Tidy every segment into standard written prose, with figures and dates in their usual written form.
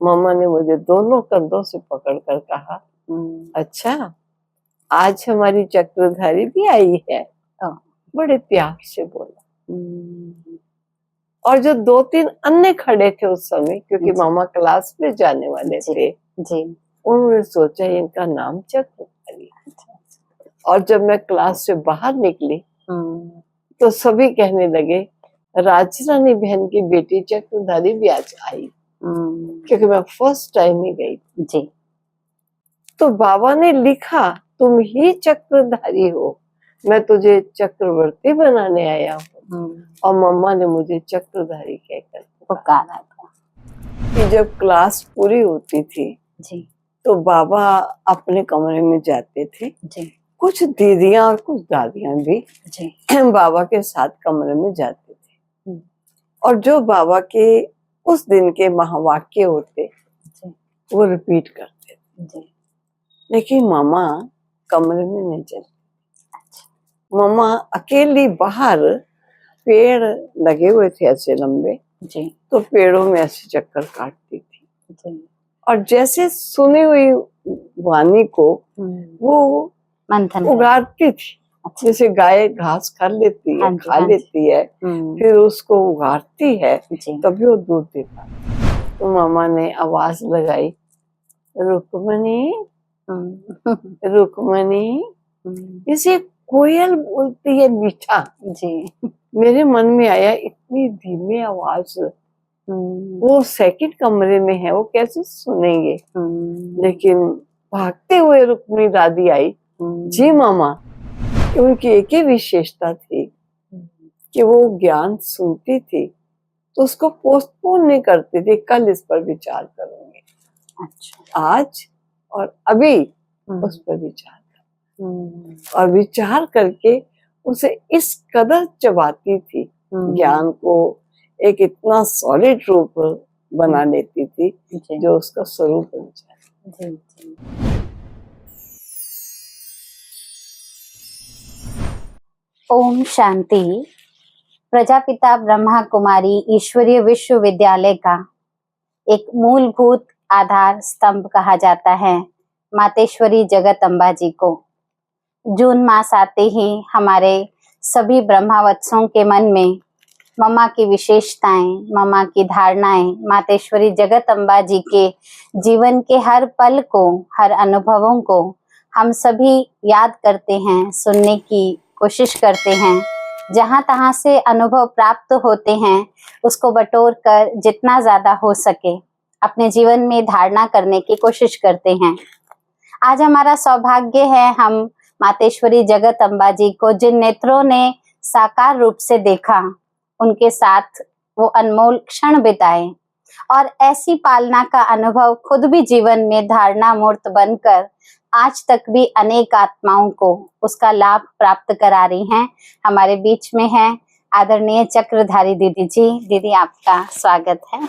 मम्मा ने मुझे दोनों कंधों से पकड़कर कहा, अच्छा आज हमारी चक्रधारी भी आई है। बड़े प्यार से बोला। और जो 2-3 अन्य खड़े थे उस समय, क्योंकि मामा क्लास में जाने वाले थे, उन्होंने सोचा इनका नाम चक्रधारी। और जब मैं क्लास से बाहर निकली तो सभी कहने लगे राजरानी बहन की बेटी चक्रधारी भी आज आई, क्योंकि मैं फर्स्ट टाइम ही गई जी। तो बाबा ने लिखा, तुम ही चक्रधारी हो, मैं तुझे चक्रवर्ती बनाने आया हूँ। और मम्मा ने मुझे चक्रधारी कहकर पुकारा था। कि जब क्लास पूरी होती थी जी, तो बाबा अपने कमरे में जाते थे जी। कुछ दीदियां और कुछ दादियां भी जी बाबा के साथ कमरे में जाते थे। और जो बाबा के उस दिन के महावाक्य होते वो रिपीट करते थे। लेकिन मामा कमरे में नहीं चलते। मामा अकेली बाहर, पेड़ लगे हुए थे ऐसे लंबे जी, तो पेड़ों में ऐसे चक्कर काटती थी जी। और जैसे सुनी हुई वाणी को वो मंथन उगाड़ती थी। अच्छा। जैसे गाय घास खा लेती है, खा लेती है, फिर उसको उगाड़ती है, तभी वो दूध देता। तो मामा ने आवाज लगाई, रुक्मणी रुक्मणी। इसे कोयल बोलती है मीठा जी। मेरे मन में आया इतनी धीमी आवाज, वो सेकंड कमरे में है, वो कैसे सुनेंगे। लेकिन भागते हुए रुक्मिणी दादी आई, जी मामा। उनकी एक ही विशेषता थी कि वो ज्ञान सुनती थी तो उसको पोस्टपोन नहीं करती थी, कल इस पर विचार करूंगी। अच्छा। आज और अभी उस पर विचार कर, और विचार करके उसे इस कदर चबाती थी, ज्ञान को एक इतना सॉलिड रूप बना लेती थी जो उसका स्वरूप बन जाए। ओम शांति। प्रजापिता ब्रह्मा कुमारी ईश्वरीय विश्वविद्यालय का एक मूलभूत आधार स्तंभ कहा जाता है मातेश्वरी जगत अम्बा जी को। जून मास आते ही हमारे सभी ब्रह्मावत्सों के मन में मम्मा की विशेषताएं, मम्मा की धारणाएं, मातेश्वरी जगत अम्बा जी के जीवन के हर पल को, हर अनुभवों को हम सभी याद करते हैं, सुनने की कोशिश करते हैं। जहाँ तहाँ से अनुभव प्राप्त होते हैं उसको बटोर कर जितना ज्यादा हो सके अपने जीवन में धारणा करने की कोशिश करते हैं। आज हमारा सौभाग्य है हम मातेश्वरी जगत अम्बा जी को जिन नेत्रों ने साकार रूप से देखा, उनके साथ वो अनमोल क्षण बिताए और ऐसी पालना का अनुभव खुद भी जीवन में धारणा मूर्त बनकर आज तक भी अनेक आत्माओं को उसका लाभ प्राप्त करा रही हैं। हमारे बीच में है आदरणीय चक्रधारी दीदी जी। दीदी आपका स्वागत है।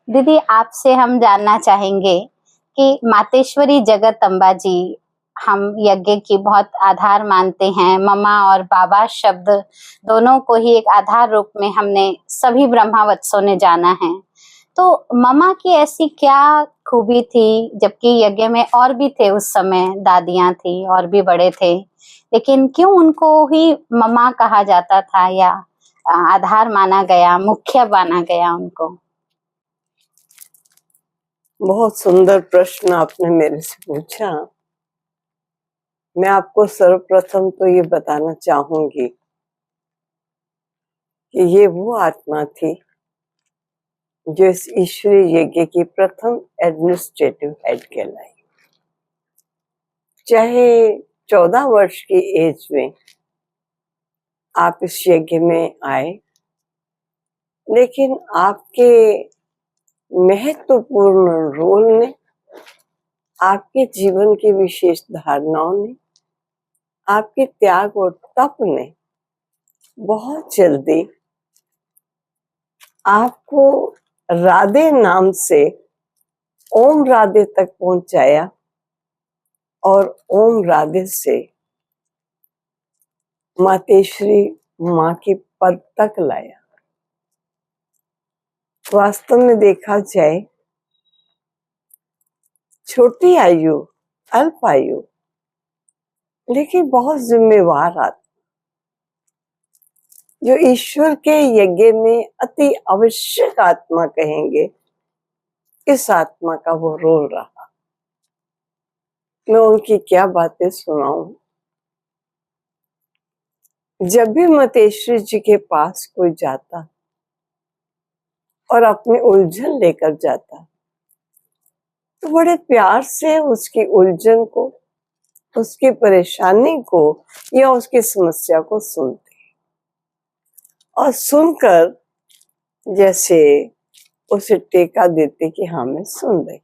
दीदी आपसे हम जानना चाहेंगे कि मातेश्वरी जगत अम्बा जी हम यज्ञ की बहुत आधार मानते हैं। मम्मा और बाबा शब्द दोनों को ही एक आधार रूप में हमने सभी ब्रह्मावत्सों ने जाना है। तो मम्मा की ऐसी क्या खूबी थी, जबकि यज्ञ में और भी थे उस समय, दादियां थी और भी बड़े थे, लेकिन क्यों उनको ही मम्मा कहा जाता था या आधार माना गया, मुख्य माना गया उनको? बहुत सुंदर प्रश्न आपने मेरे से पूछा। मैं आपको सर्वप्रथम तो ये बताना चाहूंगी कि ये वो आत्मा थी जो इस ईश्वरीय यज्ञ की प्रथम एडमिनिस्ट्रेटिव हेड कहलाई। चाहे 14 वर्ष की एज में आप इस यज्ञ में आए, लेकिन आपके महत्वपूर्ण रोल ने, आपके जीवन की विशेष धारणाओं ने, आपके त्याग और तप ने बहुत जल्दी आपको राधे नाम से ओम राधे तक पहुंचाया और ओम राधे से मातेश्वरी माँ के पद तक लाया। वास्तव में देखा जाए, छोटी आयु, अल्प आयु, लेकिन बहुत जिम्मेवार आत्मा, जो ईश्वर के यज्ञ में अति आवश्यक आत्मा कहेंगे, इस आत्मा का वो रोल रहा। मैं उनकी क्या बातें सुनाऊं। जब भी मतेश्वरी जी के पास कोई जाता और अपनी उलझन लेकर जाता, तो बड़े प्यार से उसकी उलझन को, उसकी परेशानी को या उसकी समस्या को सुनते और सुनकर जैसे उसे टेका देते कि हाँ मैं सुन रही।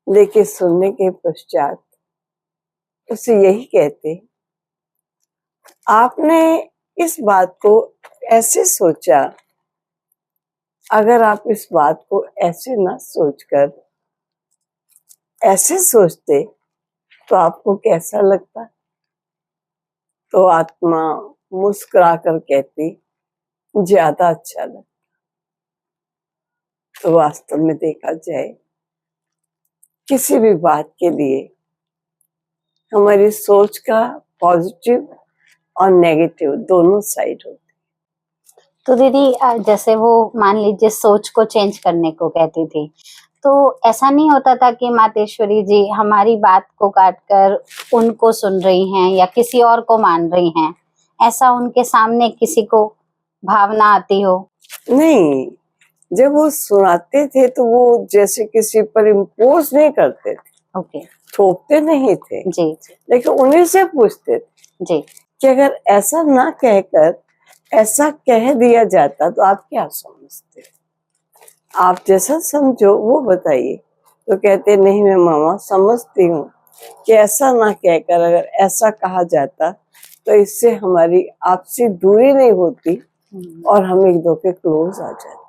लेकिन सुनने के पश्चात उसे यही कहते, आपने इस बात को ऐसे सोचा, अगर आप इस बात को ऐसे ना सोचकर ऐसे सोचते तो आपको कैसा लगता। तो आत्मा मुस्कुराकर कहती, ज्यादा अच्छा लगता। तो वास्तव में देखा जाए, किसी भी बात के लिए हमारी सोच का पॉजिटिव और नेगेटिव दोनों साइड होती। तो दीदी जैसे वो मान लीजिए सोच को चेंज करने को कहती थी, तो ऐसा नहीं होता था कि मातेश्वरी जी हमारी बात को काटकर उनको सुन रही हैं या किसी और को मान रही हैं, ऐसा उनके सामने किसी को भावना आती हो? नहीं, जब वो सुनाते थे तो वो जैसे किसी पर इम्पोज नहीं करते थे। ओके। थोपते नहीं थे जी जी लेकिन उन्हीं से पूछते थे जी कि अगर ऐसा ना कहकर ऐसा कह दिया जाता तो आप क्या समझते, आप जैसा समझो वो बताइए। तो कहते नहीं, मैं मामा समझती हूँ कि ऐसा ना कहकर अगर ऐसा कहा जाता तो इससे हमारी आपसी दूरी नहीं होती और हम एक दो के क्लोज आ जाते।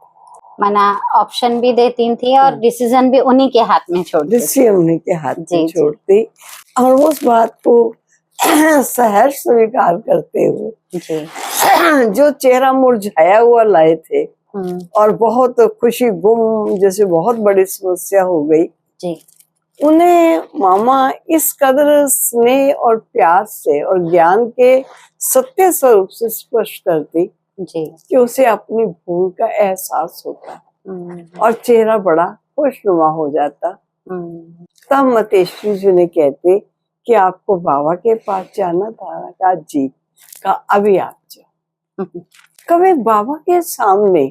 मना ऑप्शन भी देती थी और डिसीजन भी उन्हीं के हाथ में छोड़ती थी। डिसीजन उन्हीं के हाथ जी, में जी। छोड़ती और उस बात को सहर्ष स्वीकार करते हुए जी जो चेहरा मुरझाया हुआ लाए थे और बहुत खुशी गुम जैसे बहुत बड़ी समस्या हो गई जी, उन्हें मामा इस कदर स्नेह और प्यार से और ज्ञान के सत्य स्वरूप से स्पष्ट करती जी कि उसे अपनी भूल का एहसास होता और चेहरा बड़ा खुशनुमा हो जाता। तब मतेश्वरी जी ने कहते कि आपको बाबा के पास जाना था। कहा जी। कहा अभी आप जाओ। कभी बाबा के सामने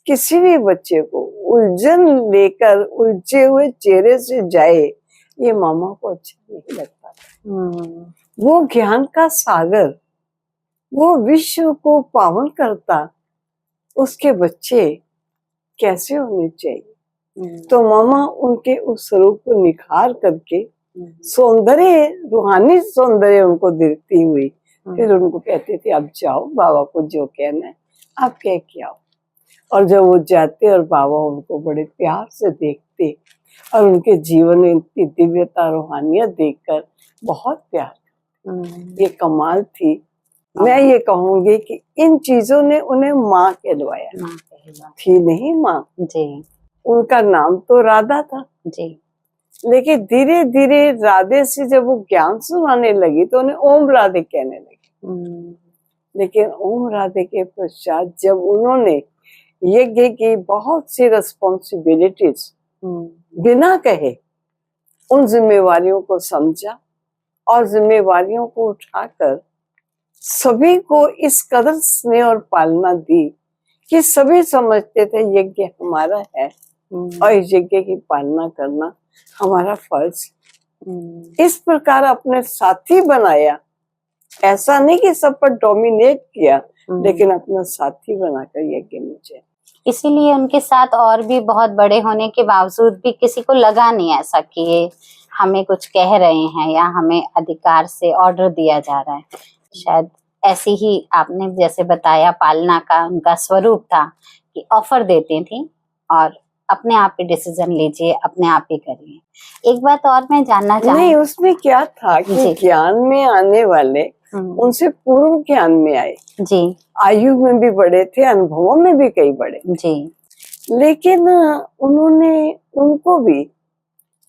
किसी भी बच्चे को उलझन लेकर उलझे हुए चेहरे से जाए, ये मामा को अच्छा नहीं लगता। वो ज्ञान का सागर, वो विश्व को पावन करता, उसके बच्चे कैसे होने चाहिए। तो मामा उनके उस स्वरूप को निखार करके सौंदर्य, रूहानी सौंदर्य उनको देती हुई फिर उनको कहते थे अब जाओ, बाबा को जो कहना है आप कह के आओ। और जब वो जाते और बाबा उनको बड़े प्यार से देखते और उनके जीवन में इतनी दिव्यता, रूहानियत देखकर बहुत प्यार। ये कमाल थी। मैं ये कहूंगी कि इन चीजों ने उन्हें माँ कहलवाया। थी नहीं माँ जी, उनका नाम तो राधा था जी, लेकिन धीरे धीरे राधे से जब वो ज्ञान सुनाने लगी तो उन्हें ओम राधे कहने लगी। लेकिन ओम राधे के पश्चात जब उन्होंने यज्ञ की बहुत सी रिस्पॉन्सिबिलिटीज बिना कहे उन जिम्मेवारियों को समझा और जिम्मेवारियों को उठाकर सभी को इस कदर स्नेह और पालना दी कि सभी समझते थे यज्ञ हमारा है और इस यज्ञ की पालना करना हमारा फर्ज। इस प्रकार अपने साथी बनाया, ऐसा नहीं कि सब पर डोमिनेट किया लेकिन अपना साथी बनाकर यज्ञ में जाए। इसीलिए उनके साथ और भी बहुत बड़े होने के बावजूद भी किसी को लगा नहीं ऐसा कि ये हमें कुछ कह रहे हैं या हमें अधिकार से ऑर्डर दिया जा रहा है। शायद ऐसी ही आपने जैसे बताया पालना का उनका स्वरूप था कि ऑफर देती थी और अपने आप ही डिसीजन लीजिए, अपने आप ही करिए। एक बात और मैं जानना चाहूँ। नहीं, उसमें क्या था कि ज्ञान में आने वाले उनसे पूर्व ज्ञान में आए जी आयु में भी बड़े थे, अनुभवों में भी कई बड़े, जी लेकिन उन्होंने उनको भी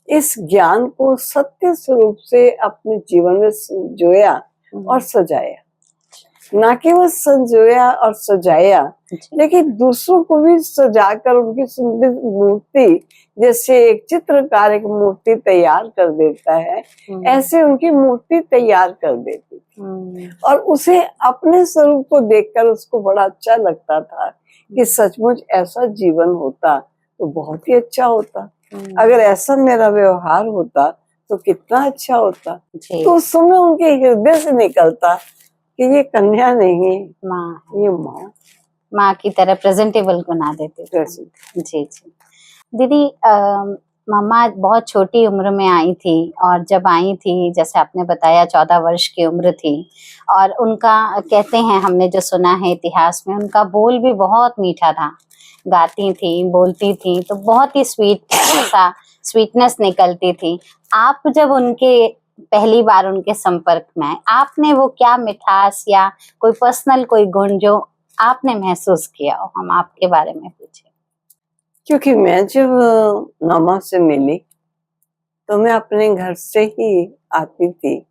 इस ज्ञान को सत्य स्वरूप से अपने जीवन में संजोया और सजाया। ना केवल संजोया और सजाया, लेकिन दूसरों को भी सजाकर उनकी सुंदर मूर्ति, जैसे एक चित्रकार एक मूर्ति तैयार कर देता है, ऐसे उनकी मूर्ति तैयार कर देती थी। और उसे अपने स्वरूप को देखकर उसको बड़ा अच्छा लगता था कि सचमुच ऐसा जीवन होता तो बहुत ही अच्छा होता। अगर ऐसा मेरा व्यवहार होता तो कितना अच्छा होता। तो उस समय उनके हृदय से निकलता कि ये कन्या नहीं, माँ, ये माँ की तरह प्रेजेंटेबल बना देते थे। जी जी दीदी, मम्मा बहुत छोटी उम्र में आई थी, और जब आई थी जैसे आपने बताया 14 वर्ष की उम्र थी, और उनका कहते हैं, हमने जो सुना है इतिहास में, उनका बोल भी बहुत मीठा था, गाती थी बोलती थी तो बहुत ही स्वीटनेस निकलती थी। आप जब उनके पहली बार उनके संपर्क में आए, आपने वो क्या मिठास या कोई पर्सनल कोई गुण जो आपने महसूस किया हो, हम आपके बारे में पूछे। क्योंकि मैं जब मामा से मिली तो मैं अपने घर से ही आती थी,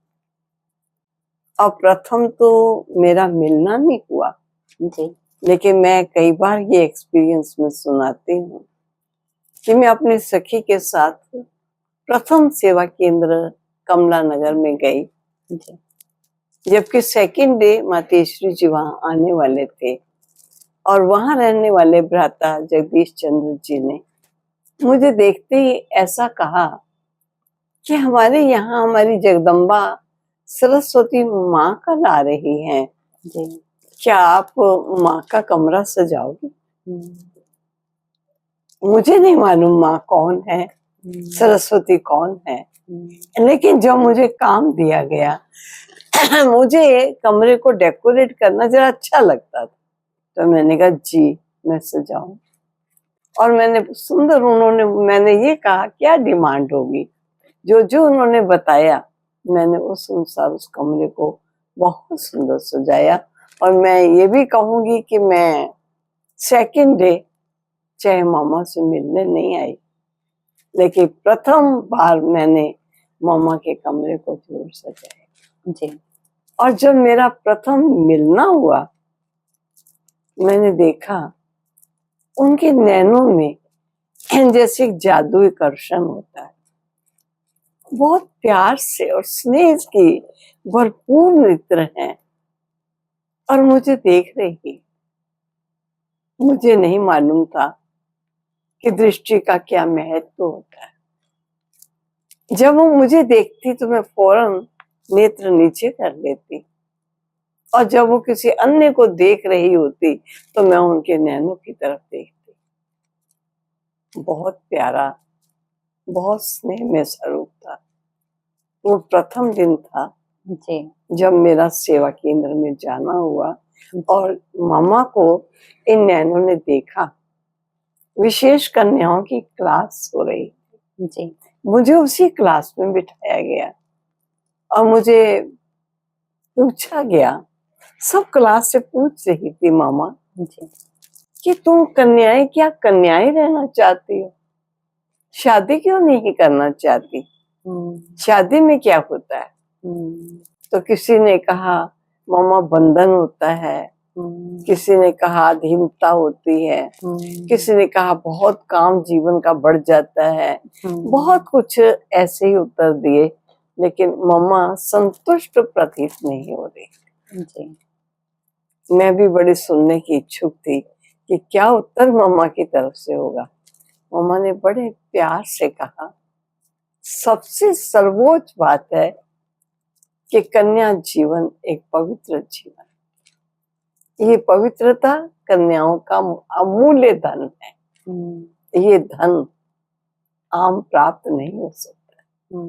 और प्रथम तो मेरा मिलना नहीं हुआ जी, लेकिन मैं कई बार ये एक्सपीरियंस में सुनाती हूँ कि मैं अपने सखी के साथ प्रथम सेवा केंद्र कमला नगर में गई, जबकि सेकंड डे मातेश्वरी जी वहां आने वाले थे, और वहां रहने वाले भ्राता जगदीश चंद्र जी ने मुझे देखते ही ऐसा कहा कि हमारे यहाँ हमारी जगदम्बा सरस्वती माँ कल आ रही हैं, क्या आप माँ का कमरा सजाओगे? मुझे नहीं मालूम माँ कौन है, सरस्वती कौन है, लेकिन जब मुझे काम दिया गया मुझे कमरे को डेकोरेट करना जरा अच्छा लगता था, तो मैंने कहा जी मैं सजाऊं। और मैंने ये कहा क्या डिमांड होगी, जो उन्होंने बताया मैंने उस अनुसार उस कमरे को बहुत सुंदर सजाया। और मैं ये भी कहूंगी कि मैं सेकंड डे चाहे मामा से मिलने नहीं आई, लेकिन प्रथम बार मैंने मामा के कमरे को जरूर सजाया जी। और जब मेरा प्रथम मिलना हुआ, मैंने देखा उनके नैनों में जैसे एक जादुई आकर्षण होता है, बहुत प्यार से और स्नेह की भरपूर नेत्र हैं, और मुझे देख रही। मुझे नहीं मालूम था कि दृष्टि का क्या महत्व होता है। जब वो मुझे देखती तो मैं फौरन नेत्र नीचे कर लेती, और जब वो किसी अन्य को देख रही होती तो मैं उनके नैनों की तरफ देखती। बहुत प्यारा, बहुत स्नेह में स्वरूप था। वो प्रथम दिन था जी, जब मेरा सेवा केंद्र में जाना हुआ, और मामा को इन नैनों ने देखा। विशेष कन्याओं की क्लास हो रही जी, मुझे उसी क्लास में बिठाया गया, और मुझे पूछा गया, सब क्लास से पूछ रही थी मामा जी कि तुम कन्याएं क्या कन्याएं रहना चाहती हो, शादी क्यों नहीं करना चाहती, शादी में क्या होता है? तो किसी ने कहा मामा बंधन होता है, किसी ने कहा अधीनता होती है, किसी ने कहा बहुत काम जीवन का बढ़ जाता है, बहुत कुछ ऐसे ही उत्तर दिए, लेकिन मम्मा संतुष्ट प्रतीत नहीं हो रही जी। मैं भी बड़ी सुनने की इच्छुक थी कि क्या उत्तर मम्मा की तरफ से होगा। मम्मा ने बड़े प्यार से कहा, सबसे सर्वोच्च बात है कि कन्या जीवन एक पवित्र जीवन, ये पवित्रता कन्याओं का अमूल्य धन है। ये धन आम प्राप्त नहीं हो सकता।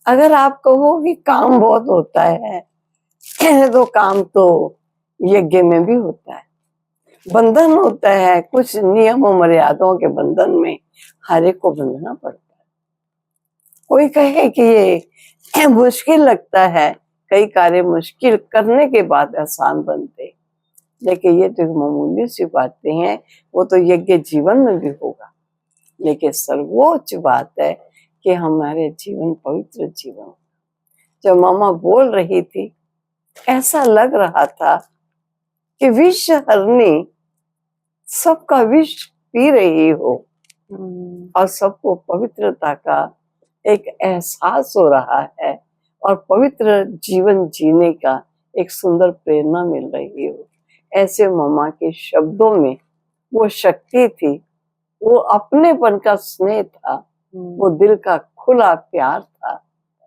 अगर आप कहो कि काम बहुत होता है तो काम तो यज्ञ में भी होता है, बंधन होता है, कुछ नियम और मर्यादाओं के बंधन में हर एक को बंधना पड़ता है। कोई कहे कि ये मुश्किल लगता है कई कार्य मुश्किल करने के बाद आसान बनते, लेकिन ये तो मामूली सी बातें हैं, वो तो यज्ञ जीवन में भी होगा। लेकिन सर्वोच्च बात है कि हमारे जीवन पवित्र जीवन। जब मामा बोल रही थी, ऐसा लग रहा था कि विष हरनी सबका विष पी रही हो और सबको पवित्रता का एक एहसास हो रहा है और पवित्र जीवन जीने का एक सुंदर प्रेरणा मिल रही हो। ऐसे मामा के शब्दों में वो शक्ति थी, वो अपनेपन का स्नेह था, वो दिल का खुला प्यार था।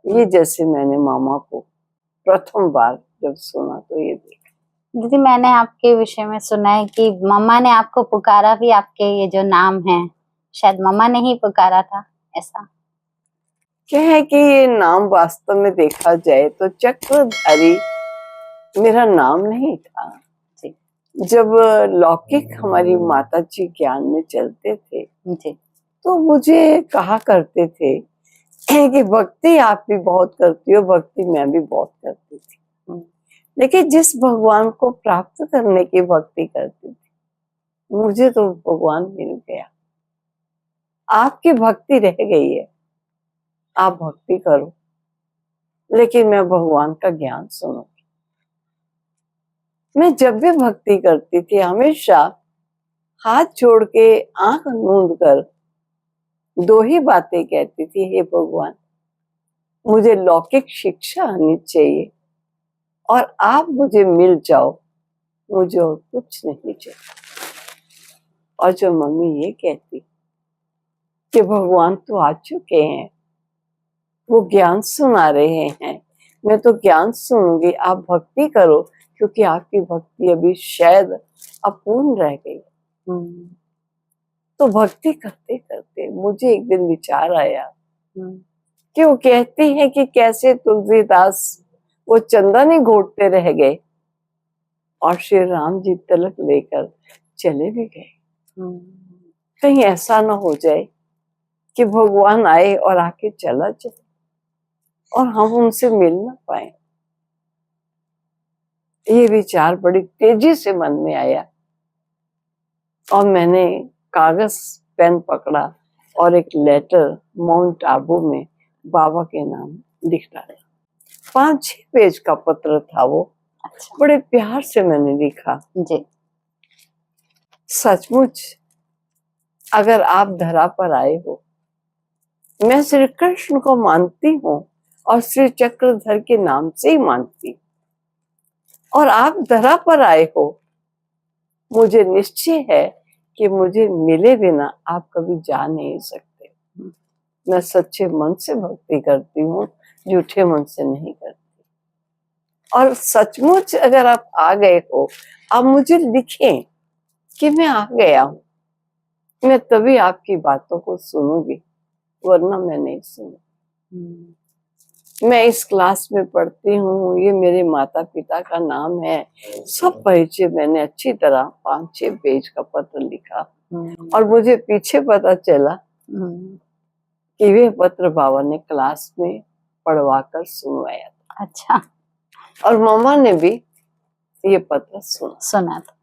ये जैसे मैंने मामा को प्रथम बार जब सुना तो ये देखा। दीदी, मैंने आपके विषय में सुना है कि मम्मा ने आपको पुकारा भी, आपके ये जो नाम है शायद मम्मा ने ही पुकारा था, ऐसा क्या है कि ये नाम वास्तव में देखा जाए तो चक्रधारी मेरा नाम नहीं था। जब लौकिक हमारी माता जी ज्ञान में चलते थे तो मुझे कहा करते थे कि भक्ति आप भी बहुत करती हो, भक्ति मैं भी बहुत करती थी, लेकिन जिस भगवान को प्राप्त करने की भक्ति करती थी, मुझे तो भगवान मिल गया। आपकी भक्ति रह गई है, आप भक्ति करो, लेकिन मैं भगवान का ज्ञान सुनूंगी। मैं जब भी भक्ति करती थी हमेशा हाथ जोड़ के आंख मूंद कर दो ही बातें कहती थी, हे भगवान, मुझे लौकिक शिक्षा आनी चाहिए और आप मुझे मिल जाओ, मुझे और कुछ नहीं चाहिए। और जो मम्मी ये कहती कि भगवान तो आ चुके हैं, वो ज्ञान सुना रहे हैं, मैं तो ज्ञान सुनूंगी, आप भक्ति करो, क्योंकि आपकी भक्ति अभी शायद अपूर्ण रह गई। तो भक्ति करते करते मुझे एक दिन विचार आया कि वो कहते हैं कि कैसे तुलसीदास वो चंदन ही घोटते रह गए और श्री राम जी तिलक लेकर चले भी गए। कहीं ऐसा ना हो जाए कि भगवान आए और आके चला जाए और हम उनसे मिल ना पाए। ये विचार बड़ी तेजी से मन में आया और मैंने कागज पेन पकड़ा और एक लेटर माउंट आबू में बाबा के नाम लिख डाला। 5-6 पेज का पत्र था वो। अच्छा। बड़े प्यार से मैंने लिखा जी, सचमुच अगर आप धरा पर आए हो, मैं श्री कृष्ण को मानती हूँ और श्री चक्रधर के नाम से ही मानती, और आप धरा पर आए हो, मुझे निश्चय है कि मुझे मिले बिना आप कभी जा नहीं सकते। मैं सच्चे मन से भक्ति करती हूँ, झूठे मन से नहीं करती। और सचमुच अगर आप आ गए हो, आप मुझे लिखें कि मैं आ गया हूँ, मैं तभी आपकी बातों को सुनूंगी, वरना मैं नहीं सुनूंगी। मैं इस क्लास में पढ़ती हूँ, ये मेरे माता पिता का नाम है, सब परिचय मैंने अच्छी तरह 5-6 पेज का पत्र लिखा। और मुझे पीछे पता चला कि वे पत्र बाबा ने क्लास में पढ़वा कर सुनवाया था। अच्छा। और मामा ने भी ये पत्र सुना था।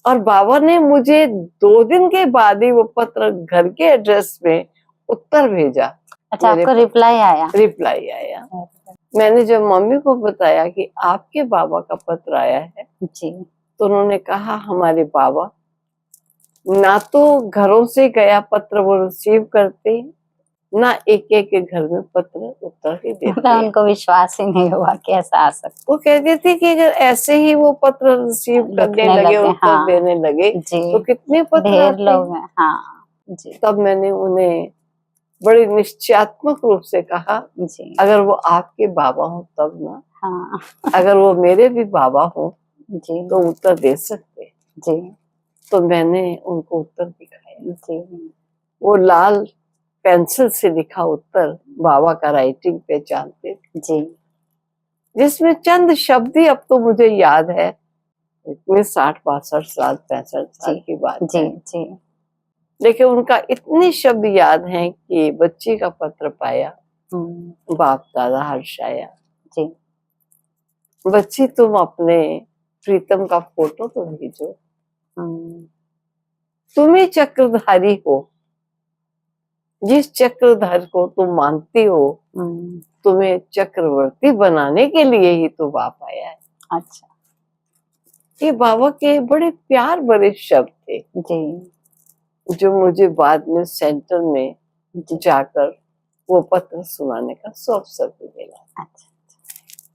और बाबा ने मुझे 2 दिन के बाद ही वो पत्र घर के एड्रेस में उत्तर भेजा। अच्छा, आपको रिप्लाई आया? रिप्लाई आया। मैंने जब मम्मी को बताया कि आपके बाबा का पत्र आया है जी, तो उन्होंने कहा हमारे बाबा ना तो घरों से गया पत्र वो रिसीव करते हैं, ना एक एक के घर में पत्र उत्तर ही देते हैं। उनको विश्वास ही नहीं हुआ कि ऐसा आ सकता। वो कहते थे कि अगर ऐसे ही वो पत्र रिसीव करने लगे, उत्तर देने लगे तो कितने पत्र ढेर लोग हैं। हाँ जी। तब मैंने उन्हें बड़े निश्चयात्मक रूप से कहा जी, अगर वो आपके बाबा हो तब ना। हाँ। अगर वो मेरे भी बाबा हो जी तो उत्तर दे सकते जी। तो मैंने उनको उत्तर दिखाया जी। वो लाल पेंसिल से लिखा उत्तर बाबा का राइटिंग पहचानते जी, जिसमें चंद शब्द ही अब तो मुझे याद है, इतने 60-62 साल 65 साल की बात जी, है जी। लेकिन उनका इतने शब्द याद हैं कि बच्ची का पत्र पाया, बाप दादा हर्षाया जी। बच्ची तुम अपने प्रीतम का फोटो तो भेजो, तुम ही चक्रधारी हो, जिस चक्रधारी को तुम मानती हो तुम्हें चक्रवर्ती बनाने के लिए ही तो बाप आया है। अच्छा। ये बाबा के बड़े प्यार भरे शब्द थे जी। जो मुझे बाद में सेंटर में जाकर वो पत्र सुनाने का अवसर भी मिला। अच्छा।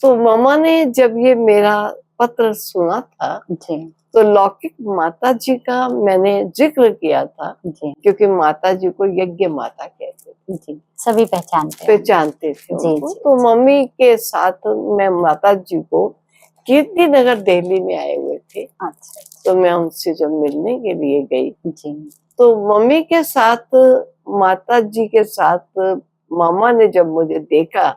तो मामा ने जब ये मेरा पत्र सुना था जी। तो लौकिक माता जी का मैंने जिक्र किया था जी। क्योंकि माता जी को यज्ञ माता कहते थे। जी, सभी पहचानते थे जी, उनको। जी, तो मम्मी के साथ मैं माता जी को कीर्ति नगर दिल्ली में आए हुए थे। अच्छा। तो मैं उनसे जब मिलने के लिए गई जी। तो मम्मी के साथ माता जी के साथ मामा ने जब मुझे देखा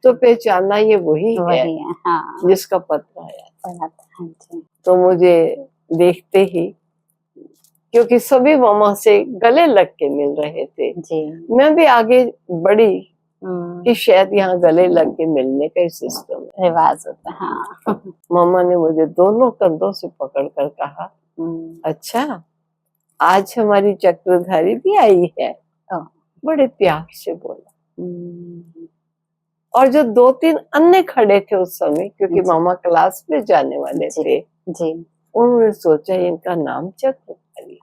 तो पहचाना ये वही है हाँ। जिसका पत्र आया। जी। तो मुझे देखते ही, क्योंकि सभी मामा से गले लग के मिल रहे थे, जी। मैं भी आगे बढ़ी कि शायद यहाँ गले लग के मिलने का ही सिस्टम रिवाज होता है। हाँ। मामा ने मुझे दोनों कंधों से पकड़कर कहा, अच्छा आज हमारी चक्रधारी भी आई है। बड़े प्यार से बोला। और जो 2-3 अन्य खड़े थे उस समय, क्योंकि मामा क्लास में जाने वाले थे, उन्होंने सोचा इनका नाम चक्रधारी।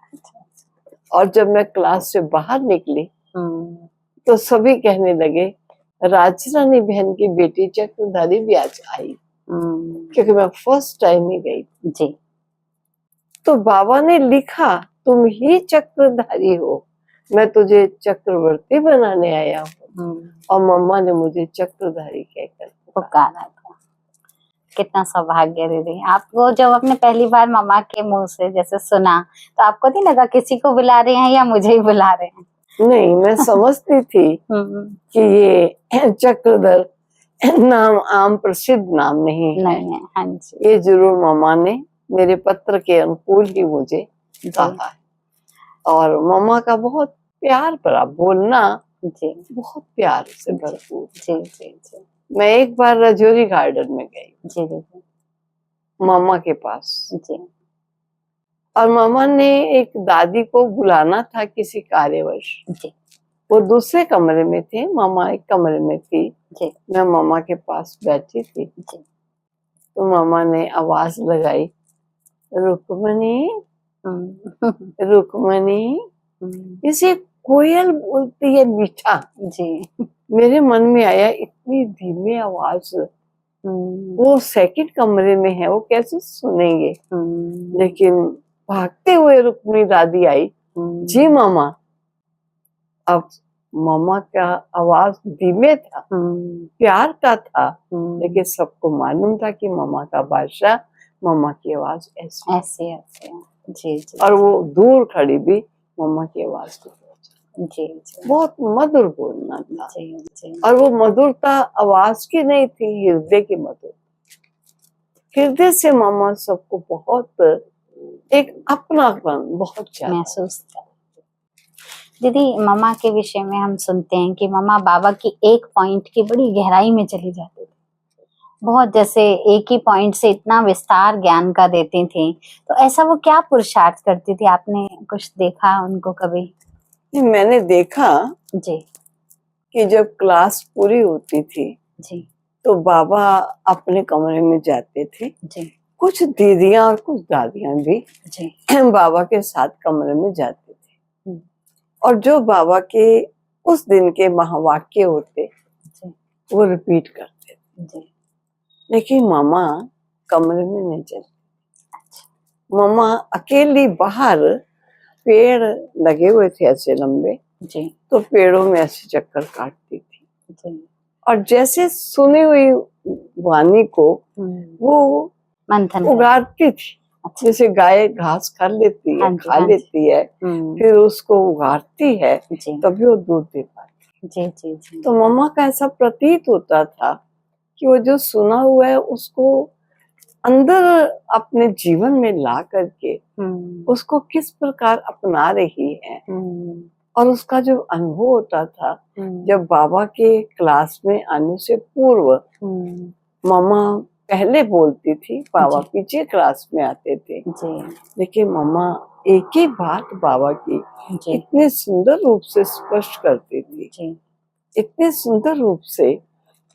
और जब मैं क्लास से बाहर निकली तो सभी कहने लगे राजरानी बहन की बेटी चक्रधारी भी आज आई, क्योंकि मैं फर्स्ट टाइम ही गई जी। तो बाबा ने लिखा तुम ही चक्रधारी हो, मैं तुझे चक्रवर्ती बनाने आया हूँ। और मम्मा ने मुझे चक्रधारी कहकर पुकारा था। कितना सौभाग्य दीदी। आपको जब अपने पहली बार मम्मा के मुंह से जैसे सुना तो आपको नहीं लगा किसी को बुला रहे हैं या मुझे ही बुला रहे हैं? नहीं, मैं समझती थी कि ये चक्रधर नाम आम प्रसिद्ध नाम नहीं है। हाँ जी। ये जरूर मामा ने मेरे पत्र के अनुकूल ही मुझे कहा है। और मामा का बहुत प्यार भरा बोलना जी, बहुत प्यार से भरपूर। जी जी जी। मैं एक बार रजौरी गार्डन में गई जी जी मामा के पास जी। और मामा ने एक दादी को बुलाना था किसी कार्यवश जी। वो दूसरे कमरे में थे, मामा एक कमरे में थी जी। मैं मामा के पास बैठी थी जी। तो मामा ने आवाज लगाई, रुक्मणी रुक्मणी। इसे कोयल बोलती है मीठा जी। मेरे मन में आया इतनी धीमी आवाज, वो सेकंड कमरे में है, वो कैसे सुनेंगे। लेकिन भागते हुए रुक्मिणी दादी आई, जी मामा। अब मामा का आवाज धीमे था, प्यार का था, लेकिन सबको मालूम था कि मामा का बादशाह, मामा की आवाज ऐसे ऐसे जी जी। और वो दूर खड़ी भी मामा की आवाज को जी जी। बहुत मधुर बोलना था जी जी। और वो मधुरता आवाज की नहीं थी, हृदय की मधुर। हृदय से मामा सबको बहुत एक अपनापन बहुत महसूस था। दीदी मम्मा के विषय में हम सुनते हैं कि मम्मा बाबा की एक पॉइंट की बड़ी गहराई में चली जाती थी, बहुत जैसे एक ही पॉइंट से इतना विस्तार ज्ञान का देती थी। तो ऐसा वो क्या पुरुषार्थ करती थी, आपने कुछ देखा उनको कभी? मैंने देखा जी कि जब क्लास पूरी होती थी जी तो बाबा अपने कमरे में जाते थे जी। कुछ दीदियां और कुछ दादियां भी जी बाबा के साथ कमरे में जाते थे और जो बाबा के उस दिन के महावाक्य होते जी वो रिपीट करते थे जी। लेकिन मामा कमरे में नहीं चलती। मामा अकेली बाहर, पेड़ लगे हुए थे ऐसे लंबे जी, तो पेड़ों में ऐसे चक्कर काटती थी जी। और जैसे सुनी हुई वाणी को वो मंथन उगाड़ती थी। अच्छा। जैसे गाय घास खा लेती है, खा लेती है, फिर उसको उगाड़ती है, तभी वो दूध दे पाती जी जी जी। तो मम्मा का ऐसा प्रतीत होता था कि वो जो सुना हुआ है उसको अंदर अपने जीवन में ला करके उसको किस प्रकार अपना रही है। और उसका जो अनुभव होता था जब बाबा के क्लास में आने से पूर्व मम्मा पहले बोलती थी, बाबा जी। पीछे क्लास में आते थे, जी लेकिन मम्मा एक ही बात बाबा की जी इतने सुंदर रूप से स्पष्ट करती थी, जी इतने सुंदर रूप से,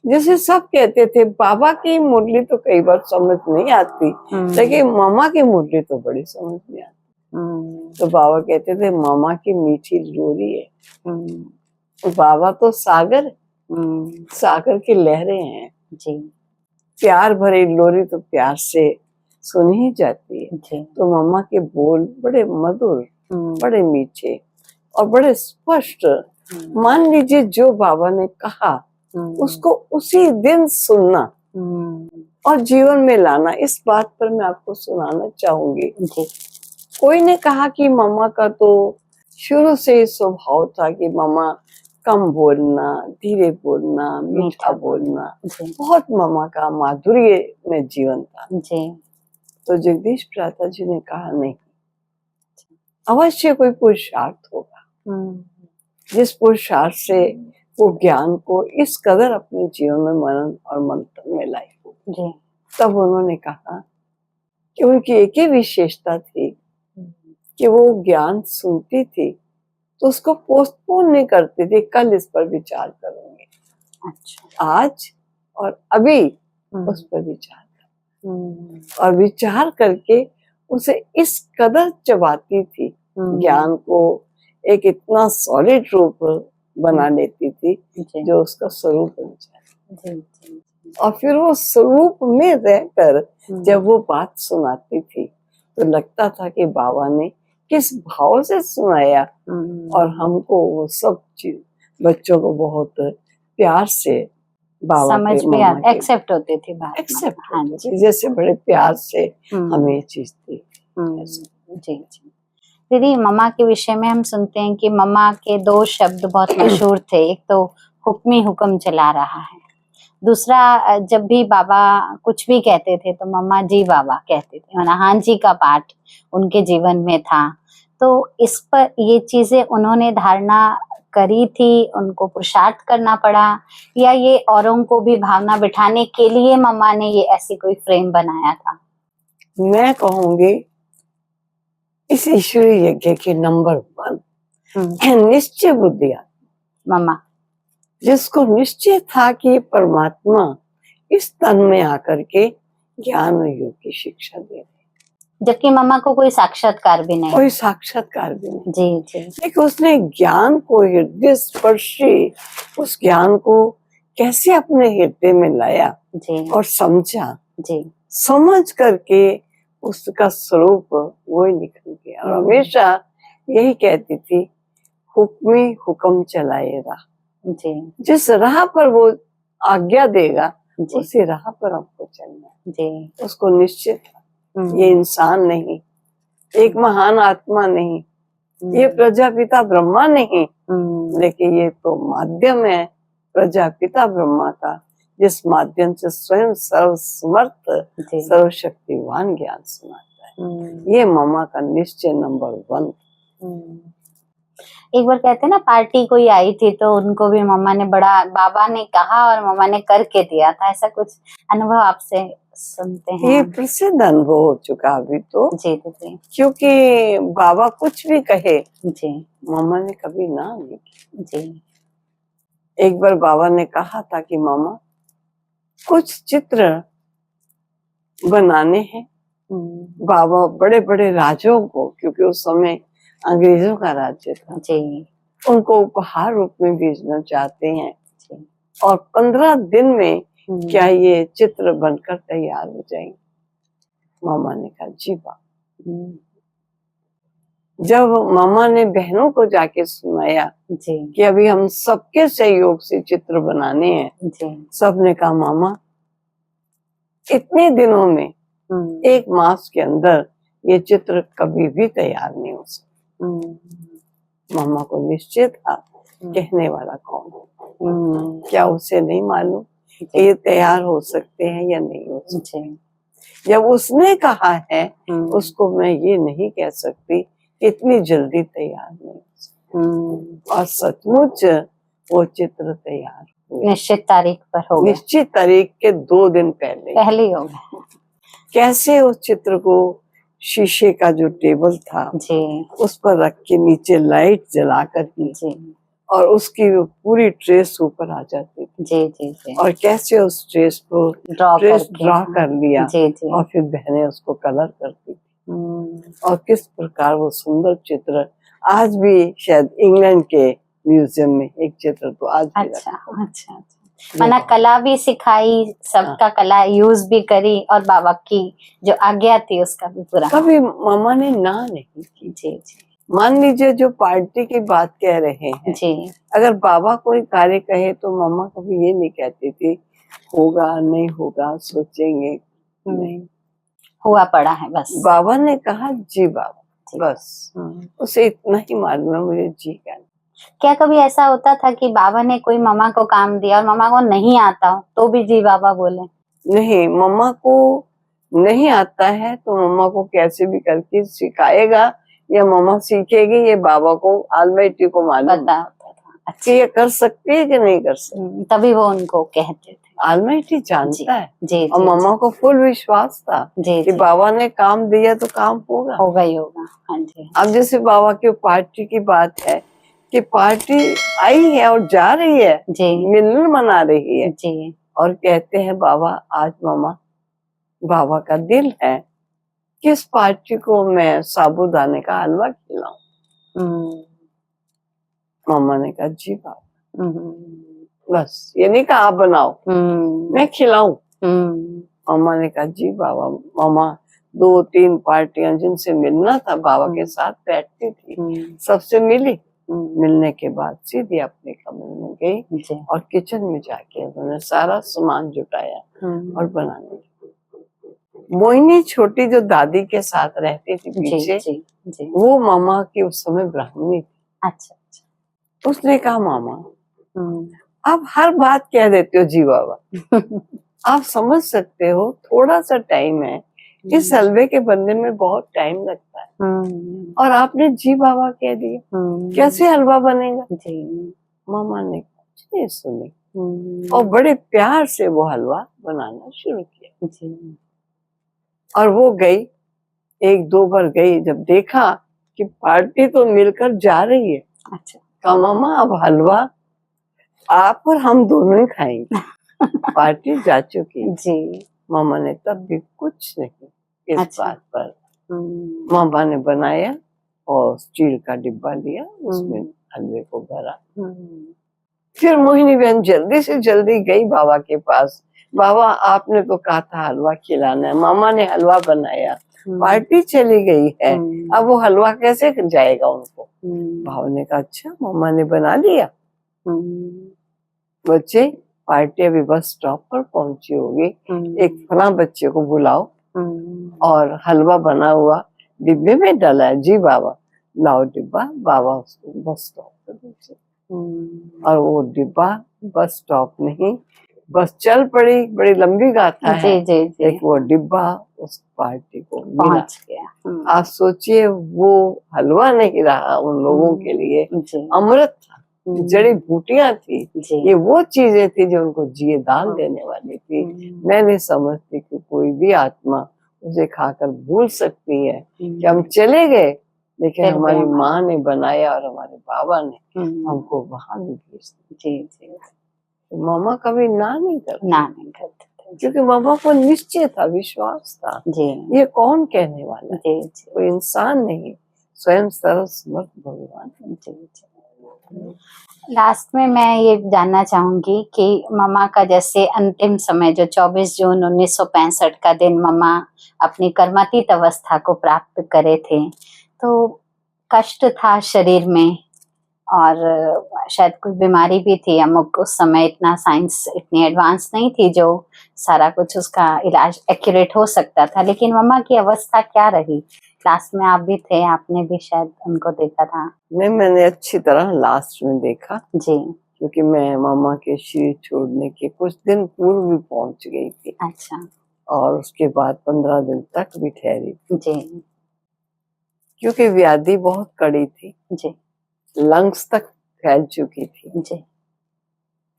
जैसे सब कहते थे बाबा की मुरली तो कई बार समझ नहीं आती, लेकिन मम्मा की मुरली तो बड़ी समझ में आती। तो बाबा कहते थे मामा की मीठी लोरी है, बाबा तो सागर, सागर की लहरें हैं, जी प्यार भरी लोरी तो प्यार से सुनी ही जाती है। जी तो मम्मा के बोल बड़े मधुर, बड़े मीठे और बड़े स्पष्ट। मान लीजिए जो बाबा ने कहा उसको उसी दिन सुनना और जीवन में लाना। इस बात पर मैं आपको सुनाना चाहूंगी। जी कोई ने कहा कि मम्मा का तो शुरू से ही स्वभाव था कि मम्मा कम बोलना, धीरे बोलना, मीठा बोलना, जी बहुत मम्मा का माधुर्य में जीवन था। जी तो जगदीश भ्राता जी ने कहा नहीं, अवश्य कोई पुरुषार्थ होगा जिस पुरुषार्थ से वो ज्ञान को इस कदर अपने जीवन में मनन और मंथन में लाई हो। जी तब उन्होंने कहा कि उनकी एक ही विशेषता थी कि वो ज्ञान सुनती थी तो उसको पोस्टपोन नहीं करती थी, कल इस पर विचार करूंगी। अच्छा आज और अभी उस पर विचार कर, और विचार करके उसे इस कदर चबाती थी, ज्ञान को एक इतना सॉलिड रूप बना लेती थी जो उसका स्वरूप बन जाए। और फिर वो स्वरूप में रहकर जब वो बात सुनाती थी तो लगता था कि बाबा ने किस भाव से सुनाया, और हमको वो सब चीज बच्चों को बहुत प्यार से बाबा समझ के में मम्मा एक्सेप्ट होती थी बात, एक्सेप्ट हाँ होती जी थी, जैसे बड़े प्यार से हमें ये चीज थी। जी जी दीदी, मम्मा के विषय में हम सुनते हैं कि मम्मा के दो शब्द बहुत मशहूर थे। एक तो हुक्मी हुक्म चला रहा है, दूसरा जब भी बाबा कुछ भी कहते थे तो मम्मा जी बाबा कहते थे, माना हाँ जी का पाठ उनके जीवन में था। तो इस पर ये चीजें उन्होंने धारणा करी थी, उनको पुरुषार्थ करना पड़ा, या ये औरों को भी भावना बिठाने के लिए मम्मा ने ये ऐसी कोई फ्रेम बनाया था? मैं कहूंगी इस ईश्वरीय यज्ञ के नंबर 1 निश्चय बुद्धि मम्मा, जिसको निश्चय था कि परमात्मा इस तन में आकर के ज्ञान और योग की शिक्षा दे रहे, जबकि मम्मा को कोई साक्षात्कार भी नहीं, कोई साक्षात्कार भी नहीं। जी जी लेकिन उसने ज्ञान को हृदय स्पर्शी, उस ज्ञान को कैसे अपने हृदय में लाया जी और समझा, जी समझ करके उसका स्वरूप वो ही निकल गया। और हमेशा यही कहती थी, हुक्मी हुक्म चलाए राह, जी जिस राह पर वो आज्ञा देगा जी उसी राह पर हमको चलना है। जी उसको निश्चित ये इंसान नहीं, एक महान आत्मा नहीं, ये प्रजापिता ब्रह्मा नहीं, लेकिन ये तो माध्यम है प्रजापिता ब्रह्मा का, जिस माध्यम से स्वयं सर्वसमर्थ सर्वशक्तिवान ज्ञान सुनाता है। ये मम्मा का निश्चय नंबर 1। एक बार कहते हैं ना, पार्टी कोई आई थी तो उनको भी मम्मा ने बड़ा, बाबा ने कहा और मम्मा ने करके दिया था, ऐसा कुछ अनुभव आपसे सुनते हैं? ये प्रसिद्ध अनुभव हो चुका अभी तो, जी जी क्योंकि बाबा कुछ भी कहे जी मम्मा ने कभी ना नहीं की। जी एक बार बाबा ने कहा था कि मामा कुछ चित्र बनाने हैं। बाबा बड़े बड़े राजों को, क्योंकि उस समय अंग्रेजों का राज्य था, जी उनको उपहार रूप में भेजना चाहते हैं, और 15 दिन में क्या ये चित्र बनकर तैयार हो जाएंगे? मामा ने कहा जी बाबा। जब मामा ने बहनों को जाके सुनाया कि अभी हम सबके सहयोग से चित्र बनाने हैं, सबने कहा मामा इतने दिनों में, 1 मास के अंदर ये चित्र कभी भी तैयार नहीं हो सकता। मामा को निश्चय था कहने वाला कौन है, क्या उसे नहीं मालूम कि ये तैयार हो सकते हैं या नहीं हो सकते। जब उसने कहा है उसको मैं ये नहीं कह सकती इतनी जल्दी तैयार नहीं हो सकती। और सचमुच वो चित्र तैयार हुए, निश्चित तारीख पर हो गया, निश्चित तारीख के 2 दिन पहले। पहले ही हो गया। कैसे उस चित्र को शीशे का जो टेबल था जी उस पर रख के नीचे लाइट जला कर के जी और उसकी वो पूरी ट्रेस ऊपर आ जाती थी, जी जी जी और कैसे उस ट्रेस को ड्रॉ करके, ड्रा कर लिया जी जी। और फिर बहनें उसको कलर करती थी। और किस प्रकार वो सुंदर चित्र आज भी शायद इंग्लैंड के म्यूजियम में एक चित्र तो आज भी अच्छा रखा। अच्छा अच्छा, माना कला भी सिखाई, सबका कला यूज भी करी, और बाबा की जो आज्ञा थी उसका भी पूरा। कभी मामा ने ना नहीं की। जी जी मान लीजिए जो पार्टी की बात कह रहे हैं, जी अगर बाबा कोई कार्य कहे तो मामा कभी ये नहीं कहती थी होगा नहीं होगा सोचेंगे, नहीं, हुआ पड़ा है बस। बाबा ने कहा जी बाबा, जी। बस उसे इतना ही मालूम है मुझे जी कहना। क्या कभी ऐसा होता था कि बाबा ने कोई मामा को काम दिया और मामा को नहीं आता हो तो भी जी बाबा बोले? नहीं, मम्मा को नहीं आता है तो मम्मा को कैसे भी करके सिखाएगा या मम्मा सीखेगी, ये बाबा को ऑलमाइटी को मालूम पता होता था। कि अच्छा, ये कर सकती है कि नहीं कर सकती। तभी वो उनको कहते थे। ऑलमाइटी जानता है, जी और जी मम्मा को फुल विश्वास था जी कि जी, बाबा ने काम दिया तो काम होगा। होगा ही होगा। हाँ जी अब जैसे बाबा की पार्टी की बात है कि पार्टी आई है और जा रही है, जी मिलन मना रही है, जी और कहते हैं बाबा आज मामा बाबा का दिल है किस पार्टी को मैं साबूदाने का हलवा खिलाऊं। मामा ने कहा जी बाबा, बस ये नहीं कहा आप बनाओ, मैं खिलाऊं। मामा ने कहा जी बाबा। मामा 2-3 पार्टियां जिनसे मिलना था बाबा के साथ बैठती थी, सबसे मिली। मिलने के बाद सीधी अपने कमरे में गई और किचन में जाके उन्होंने सारा सामान जुटाया और बनाने लगी। मोहिनी छोटी जो दादी के साथ रहती थी पीछे, वो मामा की उस समय ब्राह्मणी थी। अच्छा अच्छा, उसने कहा मामा आप हर बात कह देते हो जी बाबा, आप समझ सकते हो थोड़ा सा टाइम है, इस हलवे के बनने में बहुत टाइम लगता है, और आपने जी बाबा कह दिया, कैसे हलवा बनेगा। मामा ने कुछ नहीं सुनी और बड़े प्यार से वो हलवा बनाना शुरू किया। और वो गई, 1-2 बार गई, जब देखा कि पार्टी तो मिलकर जा रही है, अच्छा, कहा मामा अब हलवा आप और हम दोनों ही खाएंगे, पार्टी जा चुकी जी। मामा ने तब भी कुछ नहीं इस बात पर। मामा ने बनाया और स्टील का डिब्बा लिया, उसमें हलवे को भरा। फिर मोहिनी बहन जल्दी से जल्दी गई बाबा के पास, बाबा आपने तो कहा था हलवा खिलाना है, मामा ने हलवा बनाया, पार्टी चली गई है, अब वो हलवा कैसे जाएगा उनको। बाबा ने कहा अच्छा मामा ने बना लिया। बच्चे पार्टी अभी बस स्टॉप पर पहुंची होगी, एक फला बच्चे को बुलाओ और हलवा बना हुआ डिब्बे में डाला है। जी बाबा, लाओ डिब्बा, बाबा उसको बस स्टॉप पर पहुंचे। और वो डिब्बा बस स्टॉप नहीं, बस चल पड़ी, बड़ी लंबी गाथा है। एक वो डिब्बा उस पार्टी को मिला गया। आप सोचिए वो हलवा नहीं रहा उन लोगों के लिए, अमृत था, जड़ी बूटियां थी, ये वो चीजें थी जो उनको जिए दाल देने वाली थी। मैं नहीं समझती कि कोई भी आत्मा उसे खाकर भूल सकती है कि हम चले गए लेकिन हमारी माँ ने बनाया और हमारे बाबा ने हमको वहां भी भेज दिया। तो मामा कभी ना नहीं करते, क्योंकि मामा को निश्चय था, विश्वास था, ये कौन कहने वाला है, कोई इंसान नहीं, स्वयं सर्वसमर्थ भगवान। लास्ट में मैं ये जानना चाहूंगी कि मम्मा का जैसे अंतिम समय जो 24 जून 1965 का दिन मम्मा अपनी कर्मातीत अवस्था को प्राप्त करे थे, तो कष्ट था शरीर में और शायद कुछ बीमारी भी थी, अमुक उस समय इतना साइंस इतनी एडवांस नहीं थी जो सारा कुछ उसका इलाज एक्यूरेट हो सकता था, लेकिन मम्मा की अवस्था क्या रही? लास्ट में आप भी थे, आपने भी शायद उनको देखा था। नहीं, मैंने अच्छी तरह लास्ट में देखा जी, क्योंकि मैं मामा के शरीर छोड़ने के कुछ दिन पूर्व भी पहुंच गई थी। अच्छा, और उसके बाद 15 दिन तक भी ठहरी थी जी क्योंकि व्याधि बहुत कड़ी थी जी लंग्स तक फैल चुकी थी। जी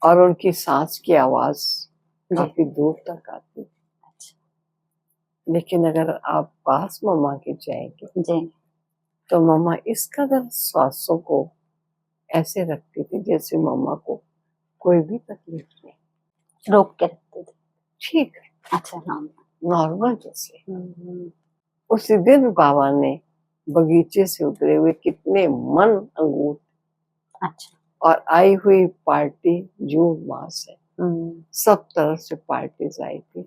और उनकी सांस की आवाज काफी दूर तक आती। लेकिन अगर आप पास मम्मा के जाएंगे जी तो मम्मा इस कदर सांसों को ऐसे रखती थी जैसे मम्मा को कोई भी तकलीफ नहीं, रोक के रखते थे। ठीक अच्छा हाँ। नॉर्मल जैसे। उसी दिन बाबा ने बगीचे से उतरे हुए कितने मन अंगूर अच्छा और आई हुई पार्टी जून मास है, सब तरफ से पार्टीज आई थी।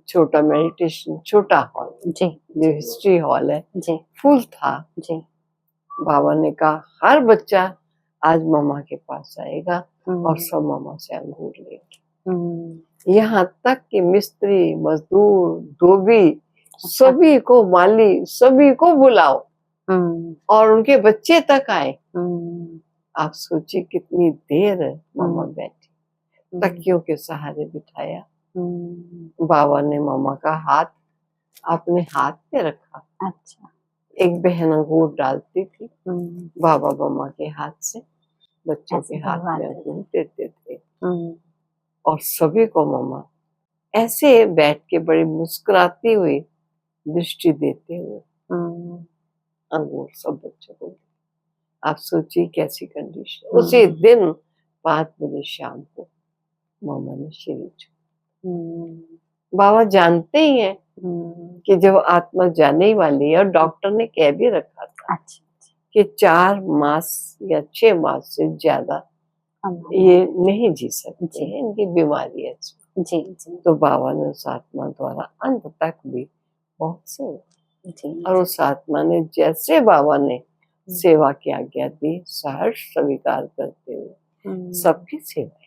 छोटा मेडिटेशन, छोटा हॉल जी जो हिस्ट्री हॉल है जी फुल था जी। बाबा ने कहा हर बच्चा आज मम्मा के पास आएगा और सब मम्मा से अंगूर लेंगे। यहाँ तक कि मिस्त्री, मजदूर, धोबी, सभी को, माली, सभी को बुलाओ और उनके बच्चे तक आए। आप सोचिए कितनी देर मम्मा बैठी, तकियों के सहारे बिठाया। बाबा ने मम्मा का हाथ अपने हाथ पे रखा। अच्छा। एक बहन अंगूर डालती थी, बाबा मम्मा के हाथ से बच्चों के हाथ में अंगूर देते थे और सभी को मम्मा ऐसे बैठ के बड़ी मुस्कुराती हुई दृष्टि देते हुए अंगूर सब बच्चों को। आप सोचिए कैसी कंडीशन। उसी दिन 5 बजे शाम को मम्मा ने शरीर छोड़ा। बाबा जानते ही हैं कि जब आत्मा जाने ही वाली है, और डॉक्टर ने कह भी रखा था कि 4 मास या 6 मास से ज्यादा ये नहीं जी सकते हैं, इनकी बीमारी है जी जी। तो बाबा ने उस आत्मा द्वारा अंत तक भी बहुत सेवा, और उस आत्मा ने जैसे बाबा ने सेवा की आज्ञा दी सहर्ष स्वीकार करते हुए सबकी सेवा की।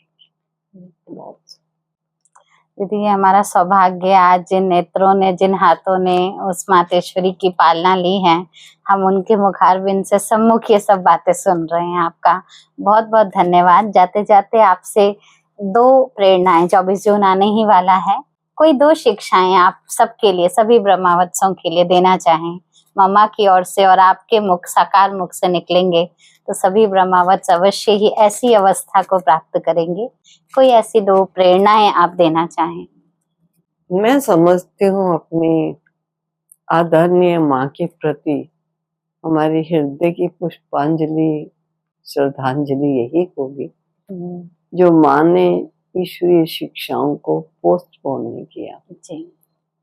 दीदी ये हमारा सौभाग्य, आज जिन नेत्रों ने, जिन हाथों ने उस मातेश्वरी की पालना ली है, हम उनके मुखारबिंद से सम्मुख ये सब बातें सुन रहे हैं। आपका बहुत बहुत धन्यवाद। जाते जाते आपसे 2 प्रेरणाएं, 24 जून आने ही वाला है, कोई 2 शिक्षाएं आप सबके लिए, सभी ब्रह्मावत्सों के लिए देना चाहें, मम्मा की ओर से और आपके मुख, साकार मुख से निकलेंगे तो सभी ब्रह्मावत्स अवश्य ही ऐसी अवस्था को प्राप्त करेंगे। कोई ऐसी 2 प्रेरणाएं आप देना चाहें? मैं समझती हूँ अपनी आदरणीय माँ के प्रति हमारी हृदय की पुष्पांजलि, श्रद्धांजलि यही होगी जो माँ ने ईश्वरीय शिक्षाओं को पोस्टपोन नहीं किया जी।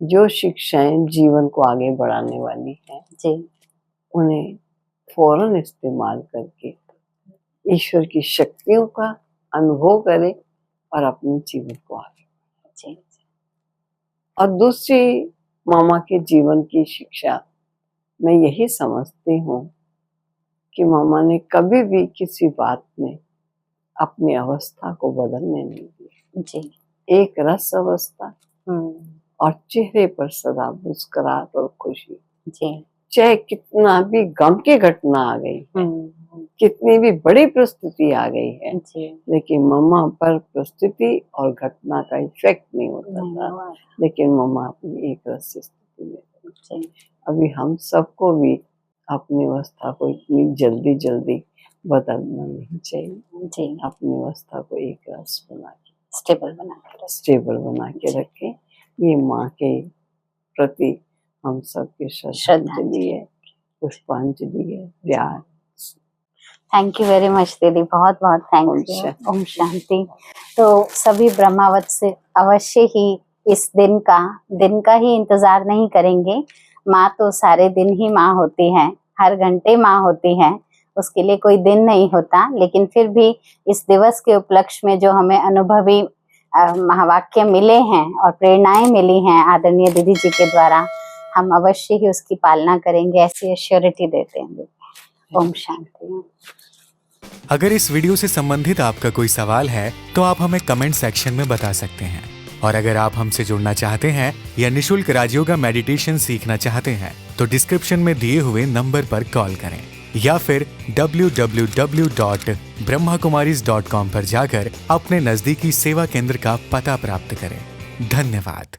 जो शिक्षाएं जीवन को आगे बढ़ाने वाली हैं जी, उन्हें फौरन इस्तेमाल करके ईश्वर की शक्तियों का अनुभव करें और अपने जीवन को आगे बढ़ाएं। और दूसरी मामा के जीवन की शिक्षा मैं यही समझती हूँ कि मामा ने कभी भी किसी बात में अपनी अवस्था को बदलने नहीं दिया जी। एक रस अवस्था और चेहरे पर सदा मुस्कुराहट और खुशी जी। चाहे कितना भी गम की घटना आ गई, कितनी भी बड़ी परिस्थिति आ गई है जी, लेकिन मम्मा पर परिस्थिति और घटना का इफेक्ट नहीं होता था, लेकिन मम्मा अपनी एक रस स्थिति में। अभी हम सबको भी अपनी अवस्था को इतनी जल्दी जल्दी बदलना नहीं चाहिए जी। अपनी अवस्था को एक रस बना के, स्टेबल बना के रखें। ये माँ के प्रति हम सबकी श्रद्धांजलि है, पुष्पांजलि है, प्यार। थैंक यू वेरी मच दीदी, बहुत बहुत थैंक यू। ओम शांति। तो सभी ब्रह्मावत से अवश्य ही इस दिन का ही इंतजार नहीं करेंगे। माँ तो सारे दिन ही माँ होती है, हर घंटे माँ होती है, उसके लिए कोई दिन नहीं होता। लेकिन फिर भी इस दिवस के उपलक्ष्य में जो हमें अनुभवी महावाक्य मिले हैं और प्रेरणाएं मिली हैं आदरणीय दीदी जी के द्वारा, हम अवश्य ही उसकी पालना करेंगे, ऐसी एश्योरिटी देते हैं। ओम शांति। अगर इस वीडियो से संबंधित आपका कोई सवाल है तो आप हमें कमेंट सेक्शन में बता सकते हैं, और अगर आप हमसे जुड़ना चाहते हैं या निशुल्क राजयोगा मेडिटेशन सीखना चाहते हैं तो डिस्क्रिप्शन में दिए हुए नंबर पर कॉल करें या फिर www.brahmakumaris.com पर जाकर अपने नजदीकी सेवा केंद्र का पता प्राप्त करें। धन्यवाद।